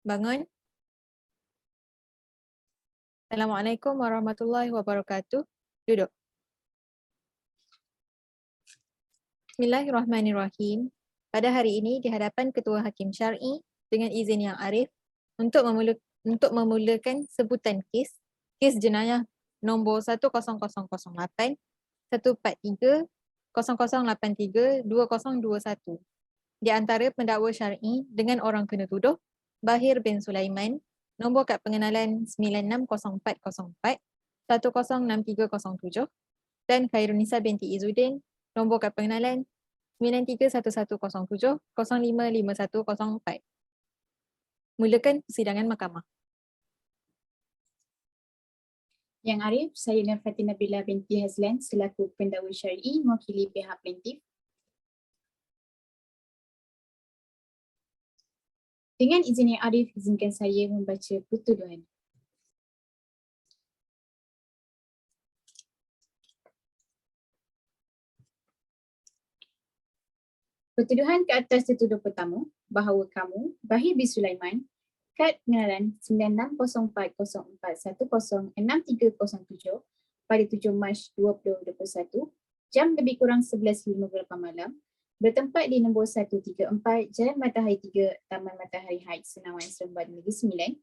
Bangun. Assalamualaikum warahmatullahi wabarakatuh. Duduk. Bismillahirrahmanirrahim. Pada hari ini di hadapan Ketua Hakim Syar'i dengan izin Yang Arif untuk memulakan sebutan kes jenayah nombor 10008 143 0083 2021 di antara pendakwa syar'i dengan orang kena tuduh Bahir bin Sulaiman, nombor kad pengenalan 960404 106307 dan Khairunisa binti Izzuddin, nombor kad pengenalan 931107 055104. Mulakan persidangan mahkamah. Yang Arif, saya Nafati Nabila binti Hazlan selaku pendakwa syar'i mewakili pihak plaintiff. Dengan izin Yang Arif, izinkan saya membaca pertuduhan. Pertuduhan ke atas tertuduh pertama bahawa kamu, Bahir bin Sulaiman, kad pengenalan 960404106307 pada 7 Mac 2021, jam lebih kurang 11.58 malam, bertempat di nombor 134 Jalan Matahari 3, Taman Matahari Heights, Senawan, Seremban, Negeri Sembilan,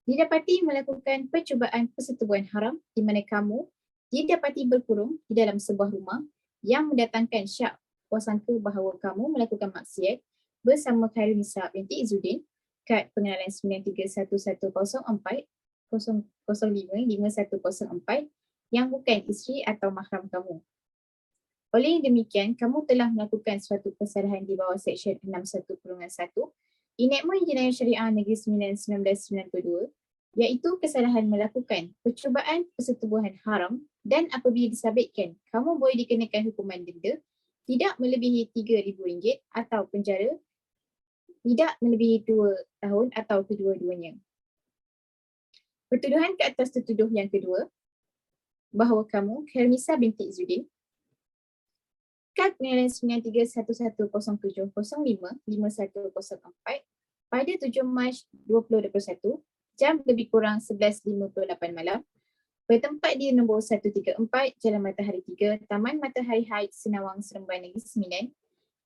didapati melakukan percubaan persetubuhan haram di mana kamu didapati berkurung di dalam sebuah rumah yang mendatangkan syak prasangka bahawa kamu melakukan maksiat bersama Khairunisa binti Izzuddin, kad pengenalan 93110400055104 yang bukan isteri atau mahram kamu. Oleh yang demikian, kamu telah melakukan suatu kesalahan di bawah Seksyen 61/1 Enactment Jenayah Syariah Negeri Sembilan 1992, iaitu kesalahan melakukan percubaan persetubuhan haram, dan apabila disabitkan, kamu boleh dikenakan hukuman denda tidak melebihi RM3,000 atau penjara tidak melebihi 2 tahun atau kedua-duanya. Pertuduhan ke atas tertuduh yang kedua bahawa kamu, Khairunisa binti Izzuddin, kad pengenalan 931107055104 pada 7 Mac 2021, jam lebih kurang 11.58 malam, bertempat di nombor 134 Jalan Matahari 3, Taman Matahari Heights, Senawang, Seremban, Negeri Sembilan,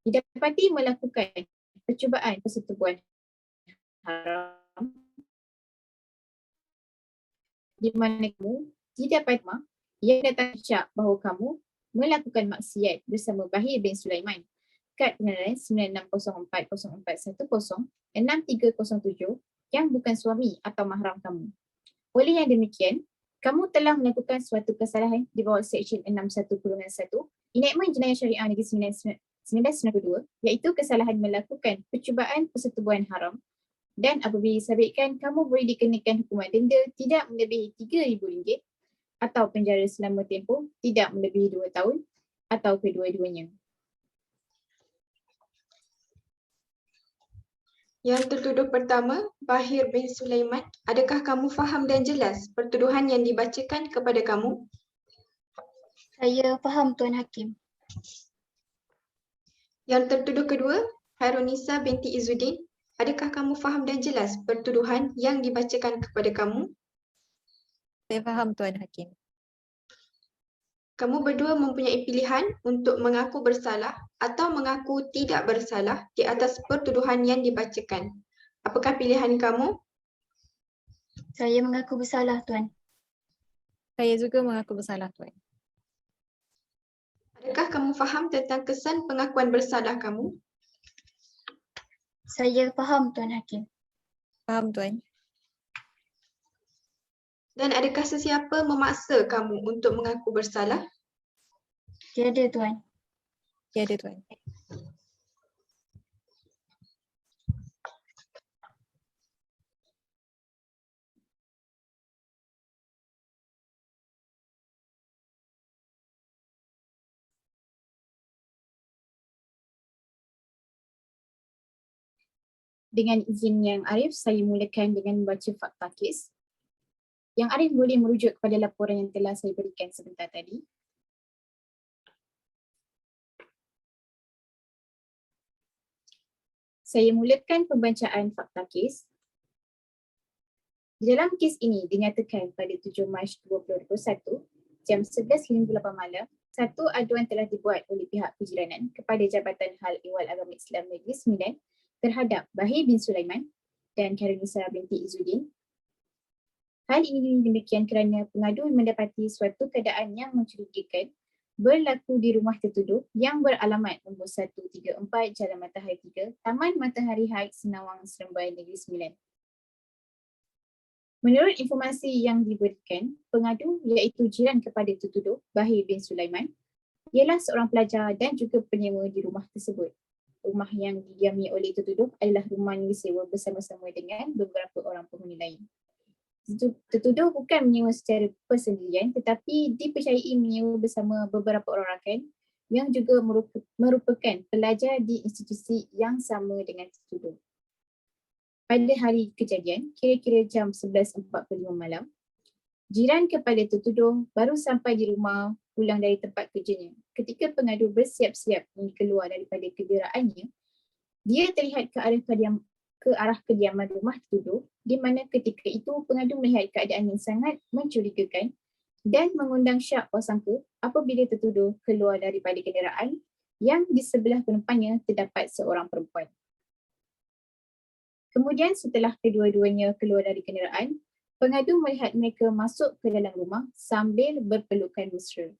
didapati melakukan percubaan persetubuhan haram di mana kamu didapati yang datang syak bahawa kamu melakukan maksiat bersama Bahir bin Sulaiman, kad pengenalan 960404106307 yang bukan suami atau mahram kamu. Oleh yang demikian, kamu telah melakukan suatu kesalahan di bawah Seksyen 61/1 Enactment Jenayah Syariah Negeri Sembilan 1992, iaitu kesalahan melakukan percubaan persetubuhan haram, dan apabila disabitkan, kamu boleh dikenakan hukuman denda tidak melebihi RM3,000 atau penjara selama tempoh tidak melebihi 2 tahun atau kedua-duanya. Yang tertuduh pertama, Bahir bin Sulaiman, adakah kamu faham dan jelas pertuduhan yang dibacakan kepada kamu? Saya faham Tuan Hakim. Yang tertuduh kedua, Khairunisa binti Izzuddin, adakah kamu faham dan jelas pertuduhan yang dibacakan kepada kamu? Saya faham Tuan Hakim. Kamu berdua mempunyai pilihan untuk mengaku bersalah atau mengaku tidak bersalah di atas pertuduhan yang dibacakan. Apakah pilihan kamu? Saya mengaku bersalah Tuan. Saya juga mengaku bersalah Tuan. Adakah kamu faham tentang kesan pengakuan bersalah kamu? Saya faham Tuan Hakim. Faham Tuan. Dan adakah sesiapa memaksa kamu untuk mengaku bersalah? Tiada Tuan. Tiada Tuan. Dengan izin Yang Arif, saya mulakan dengan membaca fakta kes. Yang Arif boleh merujuk kepada laporan yang telah saya berikan sebentar tadi. Saya mulakan pembacaan fakta kes. Di dalam kes ini dinyatakan pada 7 Mac 2021 jam 11.58 malam, satu aduan telah dibuat oleh pihak kejiranan kepada Jabatan Hal Ehwal Agama Islam Negeri Sembilan terhadap Bahir bin Sulaiman dan Khairunisa binti Izzuddin. Hal ini demikian kerana pengadu mendapati suatu keadaan yang mencurigakan berlaku di rumah tertuduh yang beralamat nombor 134 Jalan Matahari 3, Taman Matahari Heights, Senawang, Seremban, Negeri Sembilan. Menurut informasi yang diberikan, pengadu iaitu jiran kepada tertuduh Bahir bin Sulaiman ialah seorang pelajar dan juga penyewa di rumah tersebut. Rumah yang didiami oleh tertuduh adalah rumah yang disewa bersama-sama dengan beberapa orang penghuni lain. Tertuduh bukan menyewa secara persendirian tetapi dipercayai menyewa bersama beberapa orang rakan yang juga merupakan pelajar di institusi yang sama dengan tertuduh. Pada hari kejadian, kira-kira jam 11.45 malam, jiran kepada tertuduh baru sampai di rumah pulang dari tempat kerjanya. Ketika pengadu bersiap-siap ingin keluar daripada kenderaannya, dia terlihat ke arah kediaman rumah tertuduh, di mana ketika itu pengadu melihat keadaan yang sangat mencurigakan dan mengundang syak prasangka apabila tertuduh keluar daripada kenderaan yang di sebelah penumpangnya terdapat seorang perempuan. Kemudian setelah kedua-duanya keluar dari kenderaan, pengadu melihat mereka masuk ke dalam rumah sambil berpelukan mesra.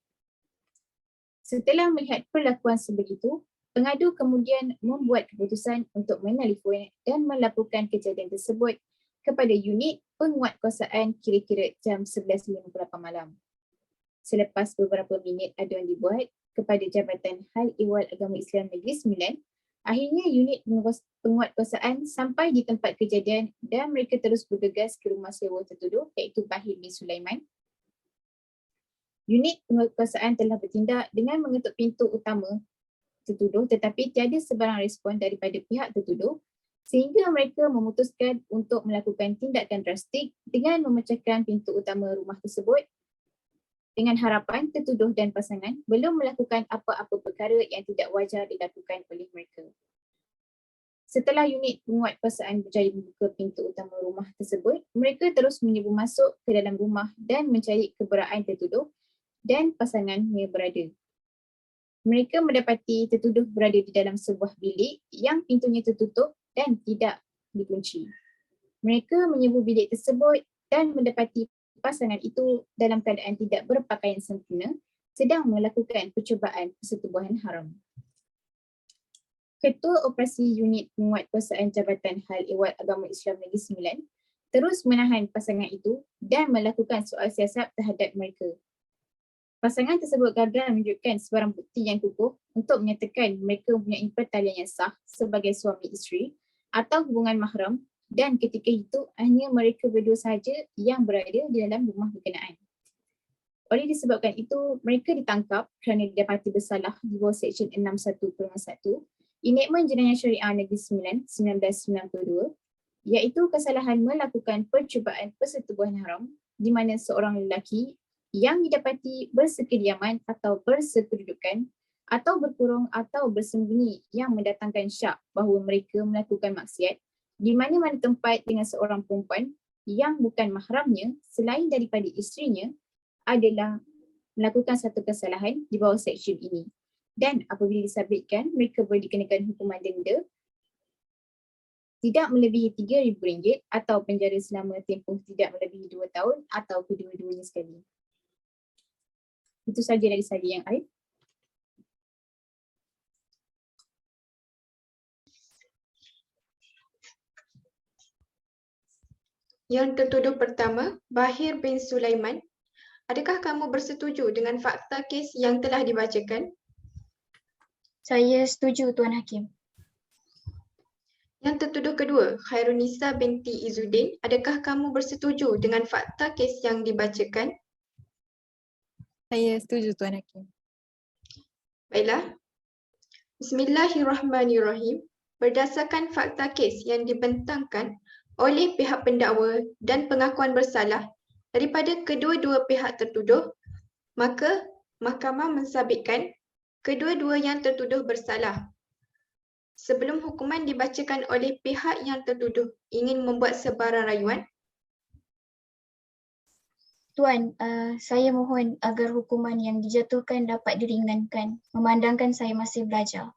Setelah melihat perlakuan sebegitu, pengadu kemudian membuat keputusan untuk menelefon dan melaporkan kejadian tersebut kepada unit penguatkuasaan kira-kira jam 11.58 malam. Selepas beberapa minit aduan dibuat kepada Jabatan Hal Ehwal Agama Islam Negeri Sembilan, akhirnya unit penguatkuasaan sampai di tempat kejadian dan mereka terus bergegas ke rumah sewa tertuduh iaitu Bahir bin Sulaiman. Unit penguatkuasaan telah bertindak dengan mengetuk pintu utama tertuduh tetapi tiada sebarang respon daripada pihak tertuduh sehingga mereka memutuskan untuk melakukan tindakan drastik dengan memecahkan pintu utama rumah tersebut dengan harapan tertuduh dan pasangan belum melakukan apa-apa perkara yang tidak wajar dilakukan oleh mereka. Setelah unit penguatkuasaan berjaya membuka pintu utama rumah tersebut, mereka terus menyerbu masuk ke dalam rumah dan mencari keberadaan tertuduh dan pasangannya berada. Mereka mendapati tertuduh berada di dalam sebuah bilik yang pintunya tertutup dan tidak dikunci. Mereka menyerbu bilik tersebut dan mendapati pasangan itu dalam keadaan tidak berpakaian sempurna sedang melakukan percubaan persetubuhan haram. Ketua Operasi Unit Penguatkuasaan Jabatan Hal Ehwal Agama Islam Negeri Sembilan terus menahan pasangan itu dan melakukan soal siasat terhadap mereka. Pasangan tersebut gagal menunjukkan sebarang bukti yang kukuh untuk menyatakan mereka mempunyai pertalian yang sah sebagai suami isteri atau hubungan mahram dan ketika itu hanya mereka berdua sahaja yang berada di dalam rumah berkenaan. Oleh disebabkan itu, mereka ditangkap kerana didapati bersalah di bawah Seksyen 61/1 Enactment Jenayah Syariah Negeri Sembilan 1992 iaitu kesalahan melakukan percubaan persetubuhan haram di mana seorang lelaki yang didapati bersekediaman atau bersekedudukan atau berkurung atau bersembunyi yang mendatangkan syak bahawa mereka melakukan maksiat di mana-mana tempat dengan seorang perempuan yang bukan mahramnya selain daripada isterinya adalah melakukan satu kesalahan di bawah seksyen ini. Dan apabila disabitkan, mereka boleh dikenakan hukuman denda tidak melebihi RM3,000 atau penjara selama tempoh tidak melebihi 2 tahun atau kedua-duanya sekali. Itu saja dari saya yang Arif. Yang tertuduh pertama, Bahir bin Sulaiman. Adakah kamu bersetuju dengan fakta kes yang telah dibacakan? Saya setuju Tuan Hakim. Yang tertuduh kedua, Khairunisa binti Izzuddin. Adakah kamu bersetuju dengan fakta kes yang dibacakan? Saya setuju Tuan Hakim. Baiklah. Bismillahirrahmanirrahim. Berdasarkan fakta kes yang dibentangkan oleh pihak pendakwa dan pengakuan bersalah daripada kedua-dua pihak tertuduh, maka mahkamah mensabitkan kedua-dua yang tertuduh bersalah. Sebelum hukuman dibacakan oleh pihak yang tertuduh ingin membuat sebarang rayuan, Tuan, saya mohon agar hukuman yang dijatuhkan dapat diringankan, memandangkan saya masih belajar.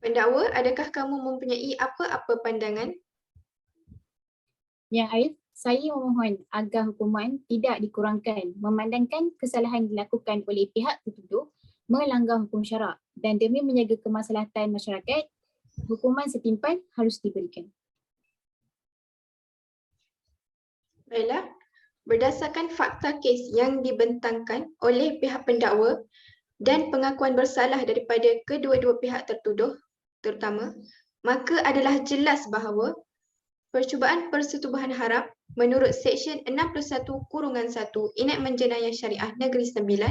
Pendakwa, adakah kamu mempunyai apa-apa pandangan? Yang Arif, saya memohon agar hukuman tidak dikurangkan memandangkan kesalahan dilakukan oleh pihak tertuduh melanggar hukum syarak dan demi menjaga kemaslahatan masyarakat, hukuman setimpal harus diberikan. Baiklah, berdasarkan fakta kes yang dibentangkan oleh pihak pendakwa dan pengakuan bersalah daripada kedua-dua pihak tertuduh terutama, maka adalah jelas bahawa percubaan persetubuhan haram menurut Seksyen 61-1 Enakmen Jenayah Syariah Negeri Sembilan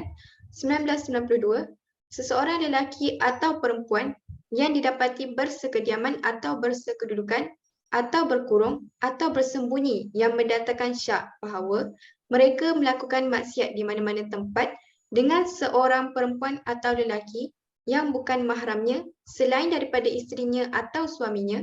1992, seseorang lelaki atau perempuan yang didapati bersekediaman atau bersekedudukan atau berkurung atau bersembunyi yang mendatangkan syak bahawa mereka melakukan maksiat di mana-mana tempat dengan seorang perempuan atau lelaki yang bukan mahramnya selain daripada isterinya atau suaminya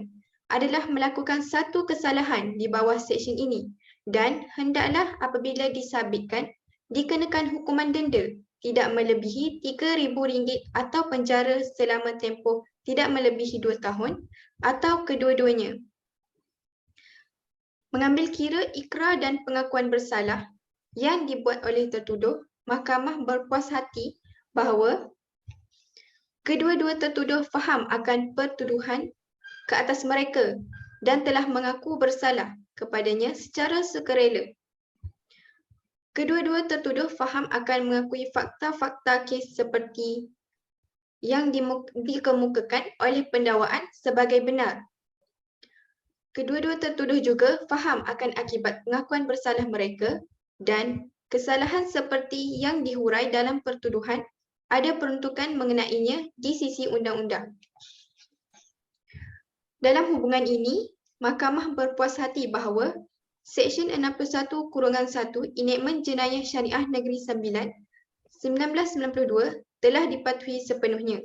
adalah melakukan satu kesalahan di bawah seksyen ini dan hendaklah apabila disabitkan dikenakan hukuman denda tidak melebihi RM3,000 atau penjara selama tempoh tidak melebihi 2 tahun atau kedua-duanya. Mengambil kira ikrar dan pengakuan bersalah yang dibuat oleh tertuduh, mahkamah berpuas hati bahawa kedua-dua tertuduh faham akan pertuduhan ke atas mereka dan telah mengaku bersalah kepadanya secara sukarela. Kedua-dua tertuduh faham akan mengakui fakta-fakta kes seperti yang dikemukakan oleh pendakwaan sebagai benar. Kedua-dua tertuduh juga faham akan akibat pengakuan bersalah mereka dan kesalahan seperti yang dihurai dalam pertuduhan ada peruntukan mengenainya di sisi undang-undang. Dalam hubungan ini, mahkamah berpuas hati bahawa Seksyen 61-1 Enakmen Jenayah Syariah Negeri Sembilan 1992 telah dipatuhi sepenuhnya.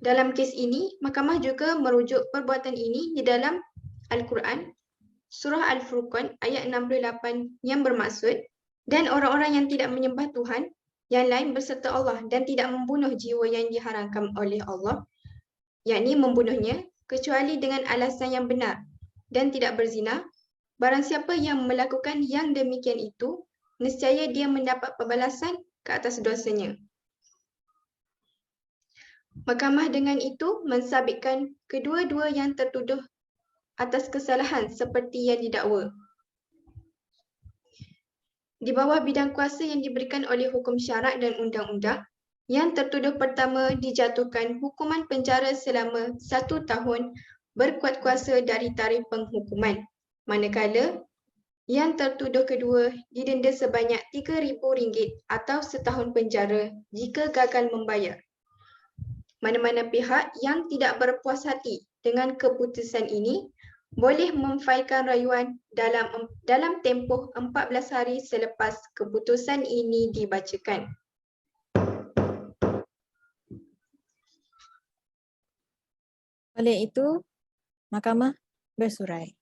Dalam kes ini, mahkamah juga merujuk perbuatan ini di dalam Al-Quran, Surah Al-Furqan ayat 68 yang bermaksud, dan orang-orang yang tidak menyembah Tuhan yang lain berserta Allah dan tidak membunuh jiwa yang diharamkan oleh Allah, yakni membunuhnya, kecuali dengan alasan yang benar dan tidak berzina. Barang siapa yang melakukan yang demikian itu, nescaya dia mendapat pembalasan ke atas dosanya. Mahkamah dengan itu mensabitkan kedua-dua yang tertuduh atas kesalahan seperti yang didakwa. Di bawah bidang kuasa yang diberikan oleh hukum syarak dan undang-undang, yang tertuduh pertama dijatuhkan hukuman penjara selama 1 tahun berkuat kuasa dari tarikh penghukuman, manakala yang tertuduh kedua didenda sebanyak RM3,000 atau setahun penjara jika gagal membayar. Mana-mana pihak yang tidak berpuas hati dengan keputusan ini boleh memfailkan rayuan dalam tempoh 14 hari selepas keputusan ini dibacakan. Oleh itu, mahkamah bersurai.